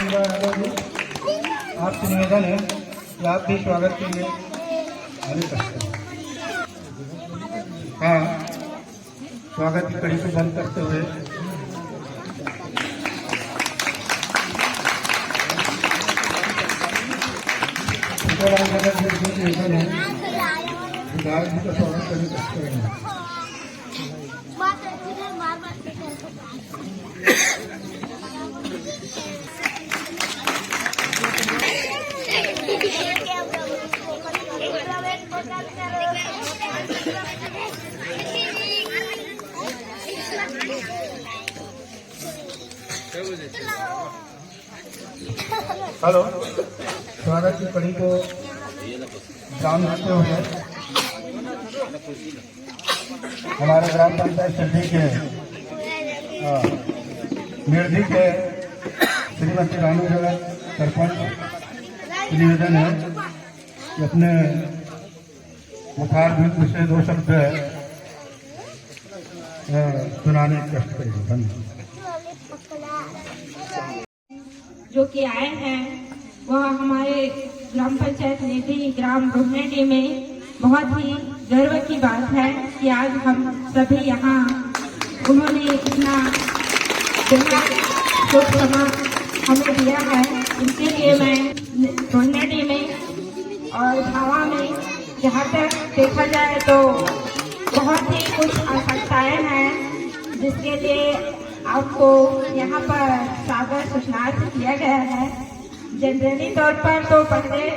मीरा यादव जी, आपसे निवेदन है कि आप भी स्वागत के लिए आने सकते हैं। हाँ, स्वागत की कड़ी को बंद करते हुए नगर से निवेदन है विधायक जी का स्वागत करने सकते हैं। हेलो, स्वागत की कड़ी को जाम रखते हुए हमारे ग्राम पंचायत सिद्धि के निर्धी के श्रीमती रानू जगत सरपंच निवेदन है कि अपने मुखार से 2 शब्द सुनाने की कष्ट करेंगे। धन्यवाद। जो कि आए हैं वह हमारे ग्राम पंचायत निधि ग्राम रोहनेडी में बहुत ही गर्व की बात है कि आज हम सभी यहाँ उन्होंने इतना शुभ समय हमें दिया है। इसके लिए मैं रोहनेडी में और भावा में जहाँ तक देखा जाए तो बहुत ही कुछ आवश्यकताएं हैं जिसके लिए आपको यहाँ पर सागर सूचनार्थ किया गया है। जनरली तौर पर तो पहले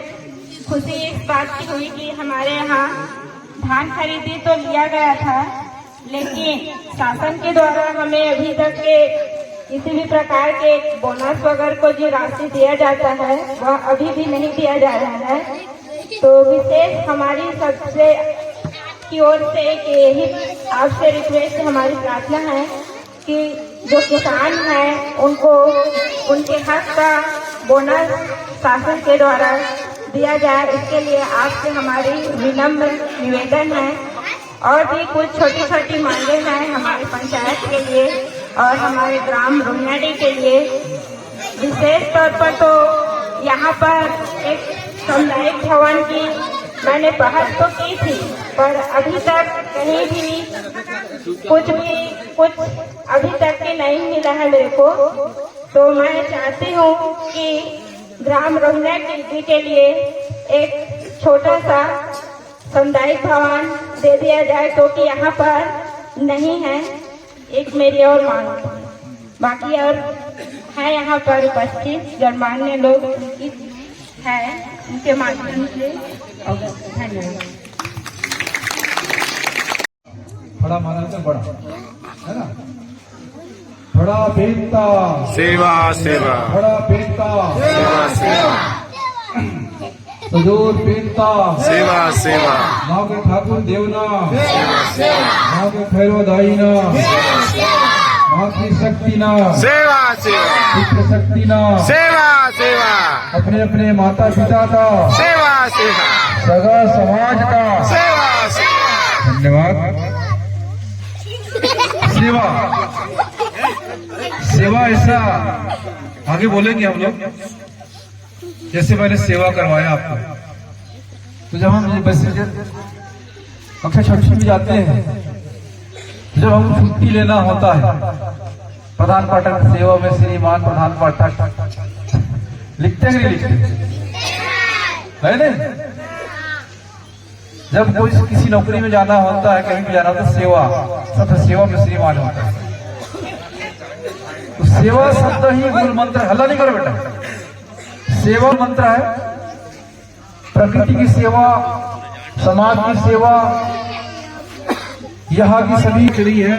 खुशी इस बात की हुई कि हमारे यहाँ धान खरीदी तो लिया गया था, लेकिन शासन के द्वारा हमें अभी तक के किसी भी प्रकार के बोनस वगैरह को जो राशि दिया जाता है वह अभी भी नहीं दिया जा रहा है। तो विशेष हमारी सबसे की ओर से यही आपसे रिक्वेस्ट, हमारी प्रार्थना है कि जो किसान हैं उनको उनके हक का बोनस शासन के द्वारा दिया जाए। इसके लिए आपसे हमारी विनम्र निवेदन है। और भी कुछ छोटी छोटी मांगे हैं हमारे पंचायत के लिए और हमारे ग्राम रोहनेडी के लिए। विशेष तौर पर तो यहाँ पर एक सामुदायिक भवन की मैंने पहल तो की थी, पर अभी तक कहीं भी कुछ अभी तक के नहीं मिला है मेरे को। तो मैं चाहती हूँ कि ग्राम रोहनेडी के लिए एक छोटा सा सामुदायिक भवन दे दिया जाए, तो कि यहाँ पर नहीं है। एक मेरी और मांग, बाकी और है यहाँ पर उपस्थित गणमान्य लोग है, उनके माध्यम से धन्यवाद। बड़ा माना तो बड़ा है ना, बड़ा बेटा सेवा सेवा, बड़ा बेटा सेवा सेवा, सजोर बेटा सेवा सेवा, माँ के ठाकुर देवना सेवा सेवा, माँ के खैरो दाईना माँ की शक्ति ना सेवा सेवा, पुत्र शक्ति ना सेवा सेवा, अपने अपने माता पिता का सेवा सेवा, सगा समाज का सेवा सेवा। धन्यवाद। सेवा सेवा ऐसा आगे बोलेंगे हम लोग। जैसे मैंने सेवा करवाया आपको, तो जब हम बस कक्षा 6 में जाते हैं, जब हम छुट्टी लेना होता है, प्रधान पाठक सेवा में श्रीमान प्रधान पाठक लिखते हैं नहीं लिखते है नहीं? जब कोई किसी नौकरी में जाना होता है, कहीं भी जाना होता है, सेवा शब्द सेवा में श्रीमान होता है। तो सेवा शब्द ही मूल मंत्र। हल्ला नहीं करो बेटा। सेवा मंत्र है, प्रकृति की सेवा, समाज की सेवा, यहाँ की सभी करी है।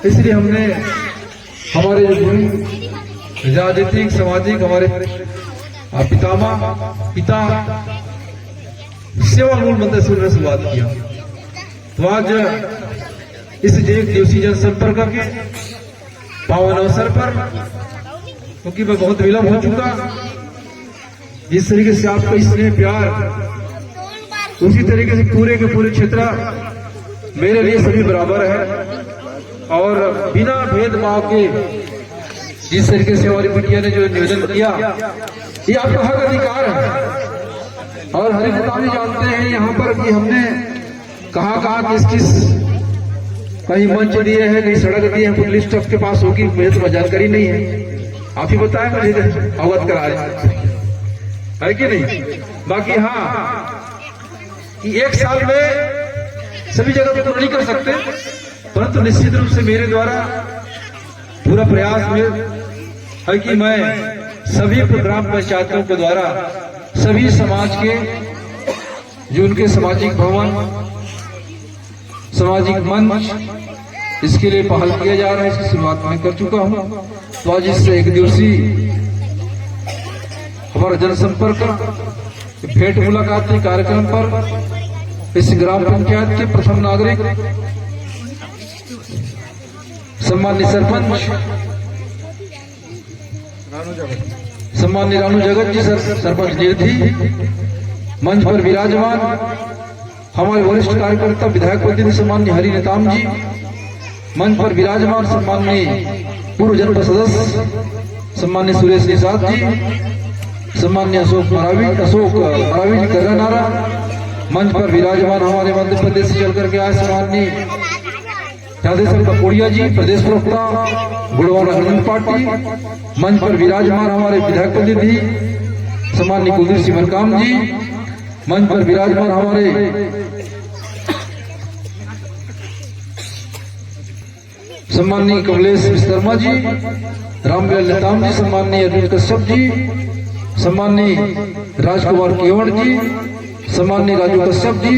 इसलिए हमने हमारे जो गुरु राजनीतिक सामाजिक हमारे पिता सेवा मूल मंत्र से उन्होंने शुरुआत किया। तो आज इस एक दिवसीय जनसंपर्क के पावन अवसर पर, क्योंकि मैं बहुत विलंब हो चुका, जिस तरीके से आपका स्नेह प्यार, उसी तरीके से पूरे के पूरे क्षेत्र मेरे लिए सभी बराबर है और बिना भेदभाव के जिस तरीके से हमारी बिटिया ने जो निवेदन किया, ये आपका हक अधिकार है। और हरि नेता भी जानते हैं यहाँ पर कि हमने कहाँ किस किस कहीं मंच दिए हैं, कहीं सड़क दिए हैं, कुछ लिस्ट आपके पास होगी, मुझे तो जानकारी नहीं है, आप ही बताएं, मुझे अवगत कराए, है कि नहीं। बाकी हाँ कि एक साल में सभी जगह तो नहीं कर सकते, परंतु निश्चित रूप से मेरे द्वारा पूरा प्रयास में है कि मैं सभी ग्राम पंचायतों के द्वारा सभी समाज के जो उनके सामाजिक भवन, सामाजिक मंच, इसके लिए पहल किया जा रहा है। इसकी शुरुआत मैं कर चुका हूं। तो आज इस एक दिवसीय हमारा जनसंपर्क भेंट मुलाकात के कार्यक्रम पर इस ग्राम पंचायत के प्रथम नागरिक सम्मान्य सरपंच सम्मान्य रानू जगत जी सरपंच निरथी, मंच पर विराजमान हमारे वरिष्ठ कार्यकर्ता विधायक प्रतिनिधि सम्मान्य हरि नेताम जी, मंच पर विराजमान सम्मान्य पूर्व जनपद सदस्य सम्मान्य सुरेश निषाद जी, सम्मान्य अशोक मरावी जी कर्रा, मंच पर विराजमान हमारे मध्य प्रदेश से चल करके आए सम्मान्य यादेश्वर कपोड़िया जी, प्रदेश प्रवक्ता गुड़वाना हरिजन पार्टी, मंच पर विराजमान हमारे विधायक प्रतिनिधि सम्मान्य कुलदीप सिंह मरकाम जी, मंच पर विराजमान हमारे सम्मान्य कमलेश विश्वकर्मा जी, रामलाल नेताम जी, सम्मान्य अर्जुन कश्यप जी, सम्मान्य राजकुमार केवड़ जी, सम्मान्य राजू कश्यप जी,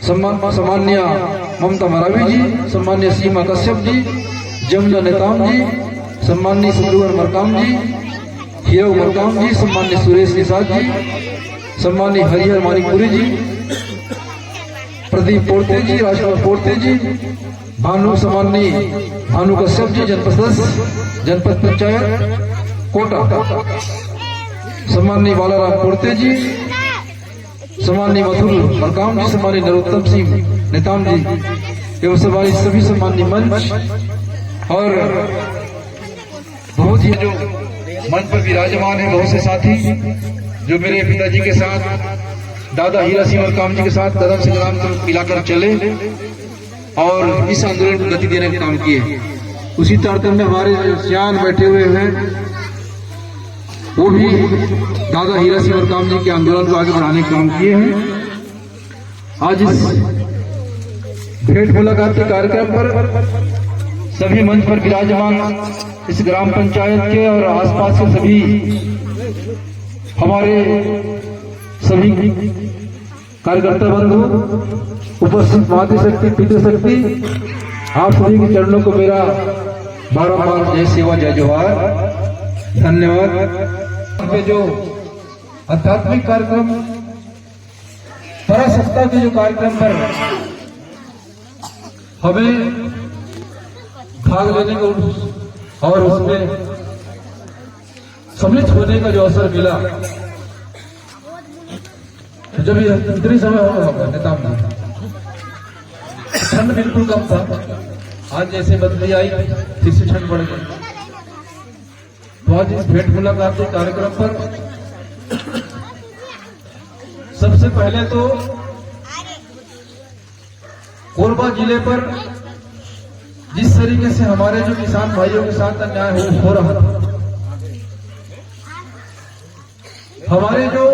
सम्मान्य ममता मरावी जी, सम्मान्य सीमा कश्यप जी, जमुना नेताम जी, सम्मान्य शत्रुघ्न मरकाम जी, हीरो मरकाम जी, सम्मान्य सुरेश निषाद जी, सम्मान्य हरिहर मानिकपुरी जी, प्रदीप पोर्ते जी, राजकुमार पोर्ते जी, सम्मान्य भानु कश्यप जी, जनपद सदस्य जनपद पंचायत कोटा, सम्मान्य बालाराम पोर्ते जी, सम्मान्य मथुर मरकाम जी, सम्मान्य नरोत्तम सिंह नेताम जी एवं सभी सम्मान्य मंच और बहुत ही जो मंच पर विराजमान है, बहुत से साथी जो मेरे पिताजी के साथ दादा हीरा सिंह मरकाम जी के साथ कदम से कदम मिलाकर चले और इस आंदोलन को गति देने का काम किए। उसी तारतम्य में हमारे जो सियान बैठे हुए हैं वो भी दादा हीरा सिंह मरकाम जी के आंदोलन को आगे बढ़ाने का काम किए हैं। आज इस भेंट मुलाकात के कार्यक्रम पर सभी मंच पर विराजमान इस ग्राम पंचायत के और आसपास के सभी हमारे सभी कार्यकर्ता बंधु, उपस्थित मातृशक्ति पितृशक्ति, आप सभी के चरणों को मेरा बारंबार जय सेवा जय जोहार, धन्यवाद। जो आध्यात्मिक कार्यक्रम परासत्ता के जो कार्यक्रम पर हमें भाग लेने का और उसमें सम्मिलित होने का जो अवसर मिला, तो जब ये इतनी समय होगा नेता ठंड बिल्कुल कम था, आज जैसे बदली आई फिर से ठंड बढ़ गई। तो आज इस भेंट मुलाकात के कार्यक्रम पर सबसे पहले तो कोरबा जिले पर जिस तरीके से हमारे जो किसान भाइयों के साथ अन्याय हो रहा था, हमारे जो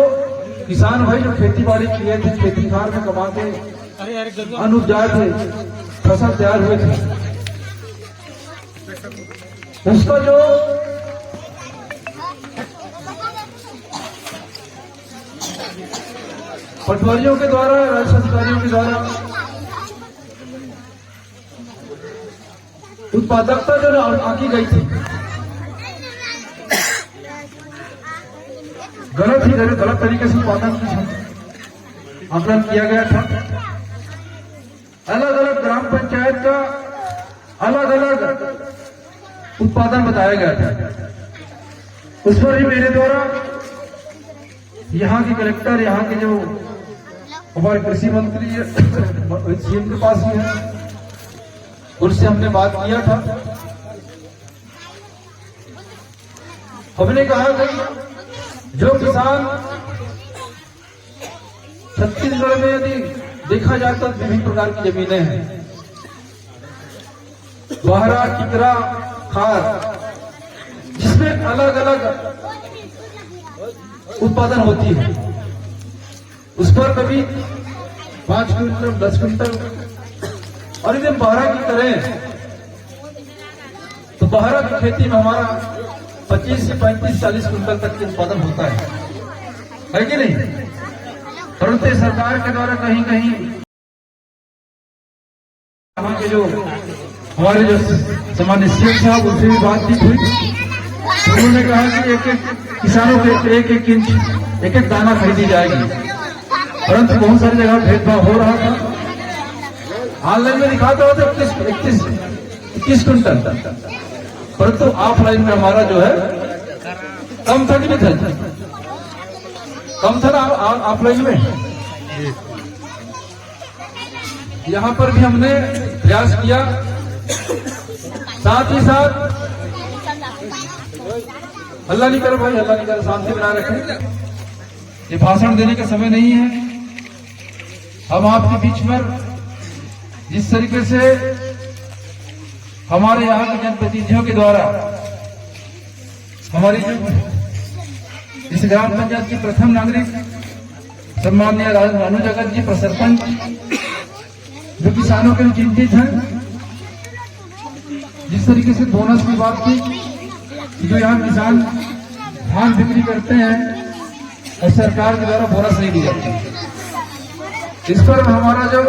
किसान भाई जो खेती बाड़ी किए थे, खेती खार में कमाते अन्न उपजाए थे, फसल तैयार हुए थे, उसका जो पटवारियों के द्वारा, राजस्व अधिकारियों के द्वारा उत्पादकता जो आंकी गई थी, गलत तरीके से उत्पादन आकलन किया गया था। अलग अलग ग्राम पंचायत का अलग अलग उत्पादन बताया गया था। उस पर भी मेरे द्वारा यहाँ के कलेक्टर, यहाँ के जो हमारे कृषि मंत्री सीएम के पास ही है, उनसे हमने बात किया था हमने कहा कि जो किसान छत्तीसगढ़ में यदि देखा जाए तो विभिन्न प्रकार की जमीनें हैं, बाहरा, टिकरा, खार, जिसमें अलग अलग उत्पादन होती है। उस पर कभी 5 क्विंटल, 10 क्विंटल, और यदि बाहरा की करें तो बाहरा की खेती में हमारा 25 से 35, 40 क्विंटल तक के उत्पादन होता है कि नहीं? परंतु सरकार के द्वारा कहीं कहीं यहाँ के जो हमारे जो सामान्य सीएम साहब, उनसे भी बातचीत हुई, उन्होंने कहा कि एक एक किसानों के एक एक इंच, एक एक दाना खरीदी जाएगी। परंतु बहुत सारी जगह भेदभाव हो रहा था। ऑनलाइन में दिखाता था 21 क्विंटल, परंतु ऑफलाइन में हमारा जो है कम था कि नहीं था? कम था ना ऑफलाइन में। यहाँ पर भी हमने प्रयास किया, साथ ही साथ हल्ला नहीं करो भाई, हल्ला नहीं करो, शांति बनाए रखें। ये भाषण देने का समय नहीं है। हम आपके बीच में जिस तरीके से हमारे यहाँ के जनप्रतिनिधियों के द्वारा हमारी जो इस ग्राम पंचायत की प्रथम नागरिक सम्माननीय रानू जगत जी सरपंच, जो किसानों के लिए चिंतित हैं, जिस तरीके से बोनस की बात की, जो यहाँ किसान धान बिक्री करते हैं और सरकार के द्वारा बोनस नहीं दी जाती। इस पर हमारा जो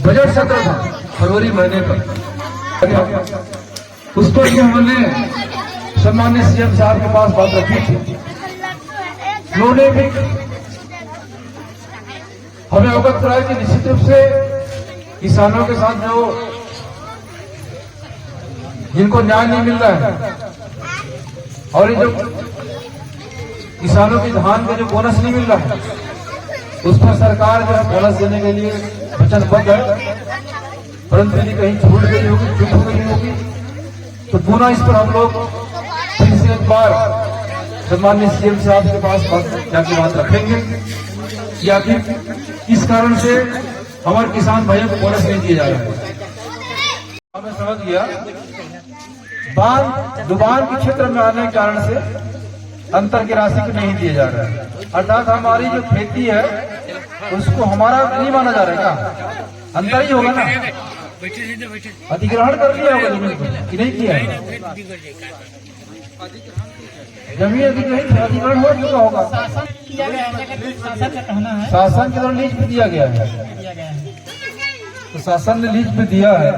बजट सत्र था फरवरी महीने पर, उस पर भी हमने सम्मान्य सीएम साहब के पास बात रखी थी। उन्होंने भी हमें अवगत कराया कि निश्चित रूप से किसानों के साथ जो जिनको न्याय नहीं मिल रहा है और ये जो किसानों की धान का जो बोनस नहीं मिल रहा है, उस पर सरकार जो है बोनस देने के लिए वचनबद्ध है। परंतु यदि कहीं छूट गई होगी, चूक हो गई होगी, तो पुनः इस पर हम लोग फिर से एक बार सम्माननीय सीएम साहब के पास जाके बात रखेंगे कि आखिर किस कारण से हमारे किसान भाइयों को बोनस नहीं दिए जा रहे हैं। हमें समझ गया बांध डुबान के क्षेत्र में आने के कारण से अंतर की राशि को नहीं दिए जा रहे हैं, अर्थात हमारी जो खेती है उसको हमारा नहीं माना जा रहा है। क्या अंतर ही होगा ना? अधिग्रहण कर लिया होगा जमीन को कि नहीं किया? जमीन अधिग्रहण हो चुका होगा, शासन के द्वारा लीज पे दिया गया है, तो शासन ने लीज पे दिया है,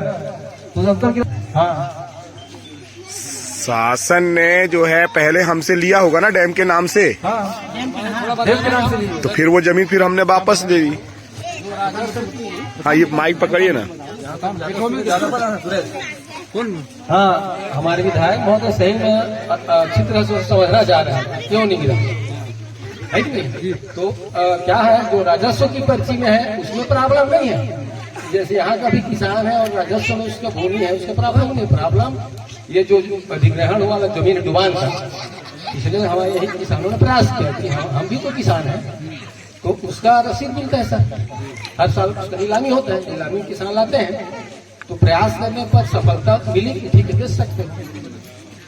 तो अंतर की हाँ शासन ने जो है पहले हमसे लिया होगा ना डैम के नाम से, हाँ डैम के नाम से लिया, तो फिर वो जमीन फिर हमने वापस दे दी। हाँ ये माइक पकड़िए ना। हाँ हमारे विधायक महोदय सही में अच्छी तरह से समझना चाह रहे हैं क्यों नहीं गिरा है कि नहीं? तो क्या है, जो राजस्व की पर्ची में है उसमें प्रॉब्लम नहीं है। जैसे यहाँ का भी किसान है और राजस्व में उसका भूमि है, उसका प्रॉब्लम नहीं। प्रॉब्लम ये जो अधिग्रहण हुआ जमीन डुबान का, इसलिए हमारे यही किसानों ने प्रयास किया कि हम भी तो किसान हैं, तो उसका रसीद मिलता है सर, हर साल उसका नीलामी होता है, नीलामी किसान लाते हैं, तो प्रयास करने पर सफलता मिली कि ठीक है बेच सकते हैं,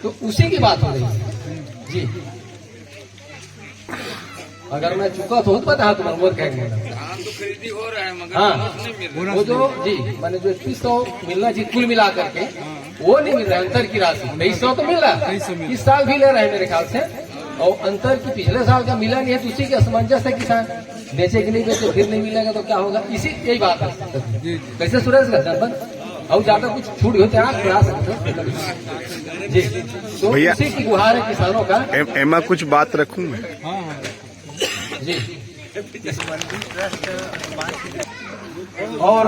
तो उसी की बात हो रही है जी। अगर मैं चुका तो बता दो नंबर कहेंगे खरीदी हो रहा है मगर हाँ वो जो जी मैंने जो 2100 मिलना चाहिए कुल मिला करके वो नहीं मिल रहा है। अंतर की राशि 2300 तो मिल रहा है, इस साल भी ले रहे हैं मेरे ख्याल से, और अंतर की पिछले साल का मिला नहीं है, तो उसी के असमंजस है किसान बेचे कि नहीं बेचे, फिर नहीं मिलेगा तो क्या होगा, इसी यही बात है। कैसे सुरेश का और ज्यादा कुछ छूट होते हैं प्रयास जी, तो भैया इसी की गुहार है किसानों का। एमा कुछ बात रखूं मैं जी। और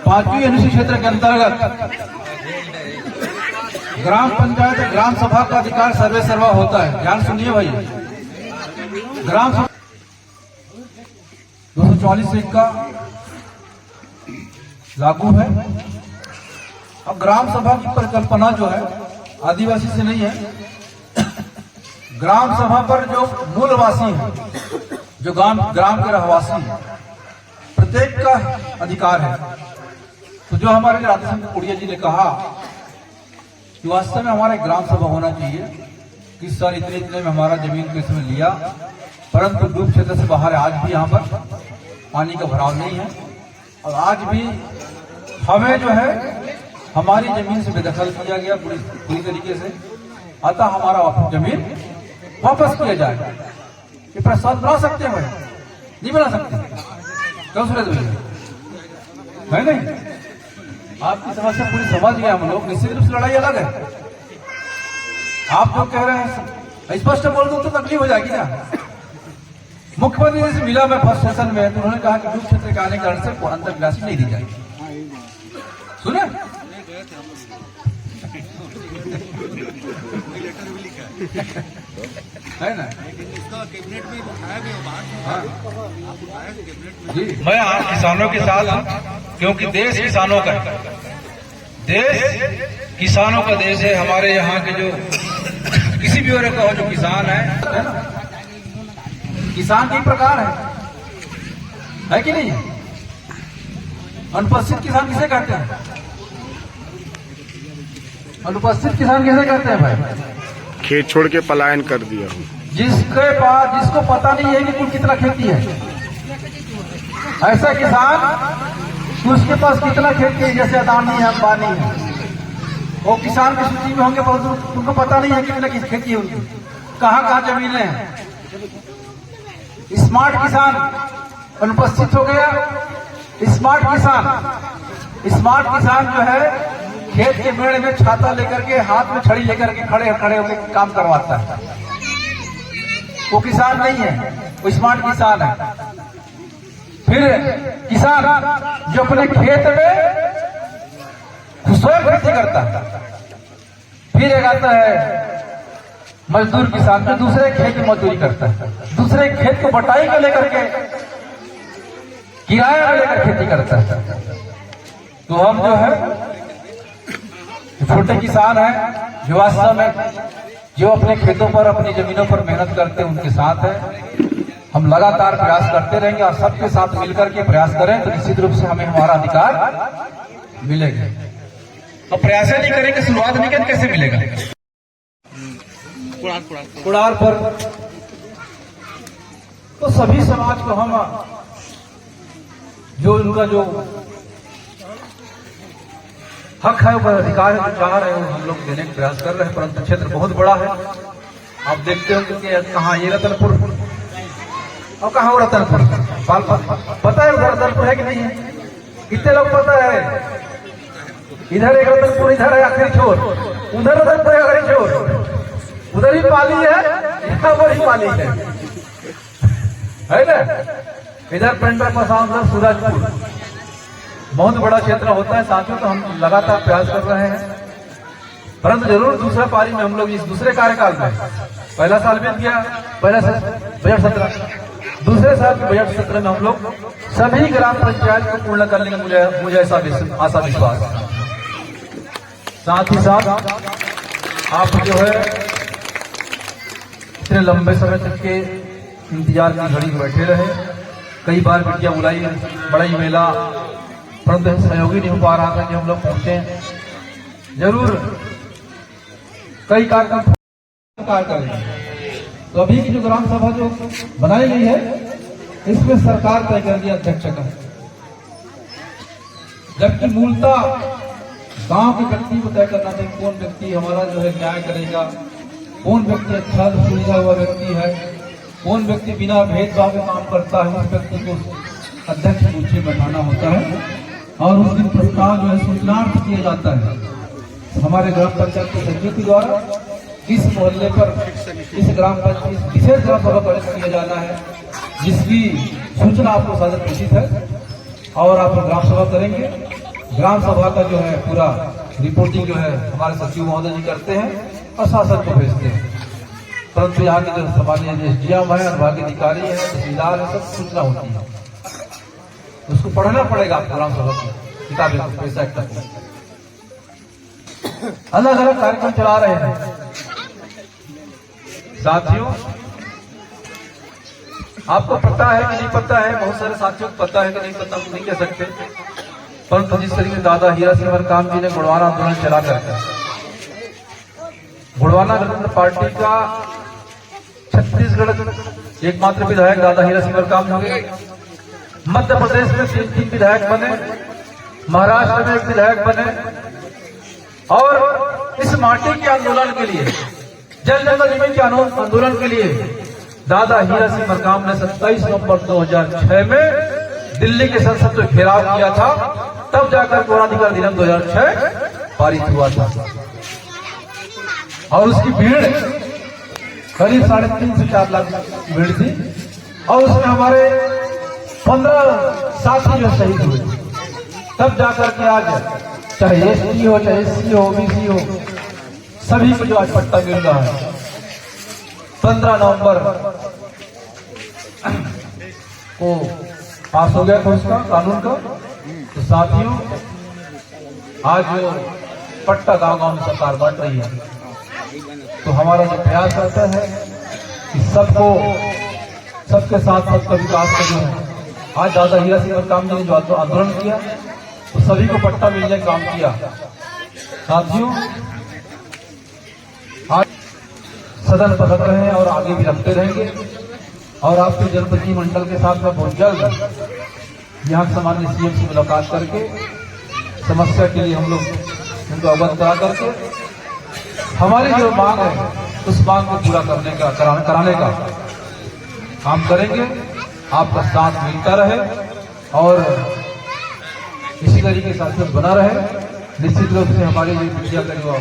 5वीं अनुसूची क्षेत्र के अंतर्गत ग्राम पंचायत ग्राम सभा का अधिकार सर्वे सर्वा होता है। ध्यान सुनिए भाई, ग्राम सभा 244 का लागू है अब ग्राम सभा की परिकल्पना जो है आदिवासी से नहीं है। ग्राम सभा पर जो मूलवासी है, जो ग्राम के रहवासी है, प्रत्येक का अधिकार है। तो जो हमारे राधा सिंह कुड़िया जी ने कहा कि वास्तव में हमारा एक ग्राम सभा होना चाहिए कि इस साल इतने इतने में हमारा जमीन को इसमें लिया, परंतु डूब क्षेत्र से बाहर आज भी यहाँ पर पानी का भराव नहीं है और आज भी हमें जो है हमारी जमीन से बेदखल किया गया पूरी तरीके से। अतः हमारा जमीन वापस किया जाए। ये प्रस्ताव बना सकते हैं भाई, नहीं बना सकते? क्यों सूरज भैया है नहीं? आपकी समस्या पूरी समझ गए हम लोग। निश्चित रूप से लड़ाई अलग है। आप जो कह रहे हैं स्पष्ट बोल दो तो तकलीफ हो जाएगी ना। मुख्यमंत्री से मिला मैं फर्स्ट सेशन में, तो उन्होंने कहा कि डूब क्षेत्र के आने के कारण से अंतर्विलासी नहीं दी जाएगी। सुने है ना? कैबिनेट में उठाया गया बात। जी मैं आप किसानों के साथ हूं, क्योंकि देश किसानों का है। देश किसानों का देश है। हमारे यहाँ के जो किसी भी और का हो जो किसान है ना, किसान कई प्रकार है कि नहीं? अनुपस्थित किसान किसे कहते हैं? अनुपस्थित किसान किसे कहते हैं भाई? खेत छोड़ के पलायन कर दिया। जिसको पता नहीं है कि कुल कितना खेती है, ऐसा किसान उसके पास कितना खेती है, जैसे अदानी है, अंबानी है, वो किसान की सूची में होंगे, परंतु उनको पता नहीं है कितना की खेती है उनकी, कहाँ कहाँ जमीनें हैं। स्मार्ट किसान अनुपस्थित हो गया। स्मार्ट किसान जो है खेत के मेड़ में छाता लेकर के, हाथ में छड़ी लेकर के खड़े होकर काम करवाता है। वो किसान नहीं है, वो स्मार्ट किसान है। फिर किसान जो अपने खेत में स्वयं खेती करता है। फिर एक आता है मजदूर किसान, जो दूसरे खेत में मजदूरी करता है, दूसरे खेत को बटाई का लेकर के, किराया का लेकर खेती करता है। तो हम जो है छोटे किसान हैं, जो वास्तव में जो अपने खेतों पर, अपनी जमीनों पर मेहनत करते हैं, उनके साथ है। हम लगातार प्रयास करते रहेंगे और सबके साथ मिलकर के प्रयास करें तो निश्चित रूप से हमें हमारा अधिकार मिलेगा। तो प्रयास नहीं करेंगे, शुरुआत नहीं करेंगे, कैसे मिलेगा? कुड़ार पर तो सभी समाज को हम जो उनका जो हक है, वो अधिकार है, जो चाह रहे हैं हम लोग देने का प्रयास कर रहे हैं। परंतु क्षेत्र बहुत बड़ा है। आप देखते होंगे कि कहाँ ये रतनपुर और कहाँ वो रतनपुर, पता है उधर रतनपुर है कि नहीं है? कितने लोग पता है? इधर एक रतनपुर, इधर है आखिरी छोर, उधर रतनपुर है आखिरी छोर, उधर ही पाली है, यहाँ पर ही पाली है ना? इधर पेंड्रा पसाव, उधर सूरजपुर, बहुत बड़ा क्षेत्र होता है साथियों। तो हम लगातार प्रयास कर रहे हैं, परंतु जरूर दूसरा पारी में हम लोग इस दूसरे कार्यकाल में, पहला साल बीत गया, पहला बजट सत्र, दूसरे साल के बजट सत्र में हम लोग सभी ग्राम पंचायत को पूर्ण करने का मुझे ऐसा आशा विश्वास है। साथ ही साथ आप जो है इतने लंबे समय तक के इंतजार की घड़ी में बैठे रहे। कई बार बिटिया बुलाई, बड़ा ही मेला, परंतु सहयोगी नहीं हो पा रहा था कि हम लोग पहुंचे। जरूर कई कार्यक्रम करेंगे। तो अभी की जो ग्राम सभा जो बनाई गई है, इसमें सरकार तय कर दिया अध्यक्ष का, जबकि मूलतः गांव के व्यक्ति को तय करना चाहिए कौन व्यक्ति हमारा जो है न्याय करेगा, कौन व्यक्ति अच्छा सुलझा हुआ व्यक्ति है, कौन व्यक्ति बिना भेदभाव के काम करता है। उस व्यक्ति को अध्यक्ष पूछे बैठाना होता है और उस दिन प्रस्ताव जो है सूचनार्थ किया जाता है हमारे ग्राम पंचायत के समिति द्वारा। किस मोहल्ले पर इस ग्राम पंचायत विशेष ग्राम सभा का किया जाना है, जिसकी सूचना आपको सादर प्रेषित है और आप ग्राम सभा करेंगे। ग्राम सभा का जो है पूरा रिपोर्टिंग जो है हमारे सचिव महोदय जी करते हैं और शासन को भेजते हैं। परंतु यहाँ के जो संभालिए एसडीएम है, विभागीय अधिकारी है, तहसीलदार है, सब सूचना होती है, उसको पढ़ना पड़ेगा आपको ग्राम सभा की किताबें पैसा तक। अलग अलग कार्यक्रम चला रहे हैं। साथियों, आपको पता है कि नहीं पता है, बहुत सारे साथियों को पता है कि नहीं पता, नहीं कह सकते, परंतु जिस तरीके से दादा हीरा सिंह मरकाम जी ने गुड़वाना आंदोलन चला करके गुड़वाना गणतंत्र पार्टी का छत्तीसगढ़ एकमात्र विधायक दादा हीरा सिंह मरकाम हुए, मध्य प्रदेश में 3 विधायक बने, महाराष्ट्र में 1 विधायक बने, और इस माटी के आंदोलन के लिए, जल जंगल जमीन के आंदोलन के लिए दादा हीरा सिंह मरकाम ने 27 नवंबर 2006 में दिल्ली के संसद से घेराव किया था। तब जाकर पौराधिकार अधिनियम 2006 पारित हुआ था, और उसकी भीड़ करीब 3.5 से 4 लाख भीड़ थी, और उसमें हमारे 15 साथी जो शहीद हुए। तब जाकर के आज चाहे एसटी हो, चाहे एससी हो, ओबीसी हो, सभी को जो आज पट्टा मिल रहा है 15 नवंबर को पास हो गया था उसका कानून का। तो साथियों, आज जो पट्टा गांव गांव में सरकार बांट रही है, तो हमारा जो प्रयास रहता है कि सबको, सबके साथ सबका विकास करना है। आज दादा हीरा सिंह मरकाम जी ने जो आंदोलन किया, तो सभी को पट्टा मिलने का काम किया। साथियों, आज सदन पकड़ रहे हैं और आगे भी रखते रहेंगे, और आपके जनप्रतिनिधिमंडल के साथ में बहुत जल्द यहाँ सामान्य सीएम से मुलाकात करके समस्या के लिए हम लोग उनको अवगत करा करके हमारी जो मांग है उस मांग को पूरा करने का कराने का काम करेंगे। आपका साथ मिलता रहे और इसी तरीके से साथ बना रहे। निश्चित रूप से हमारे जो मीडिया का जो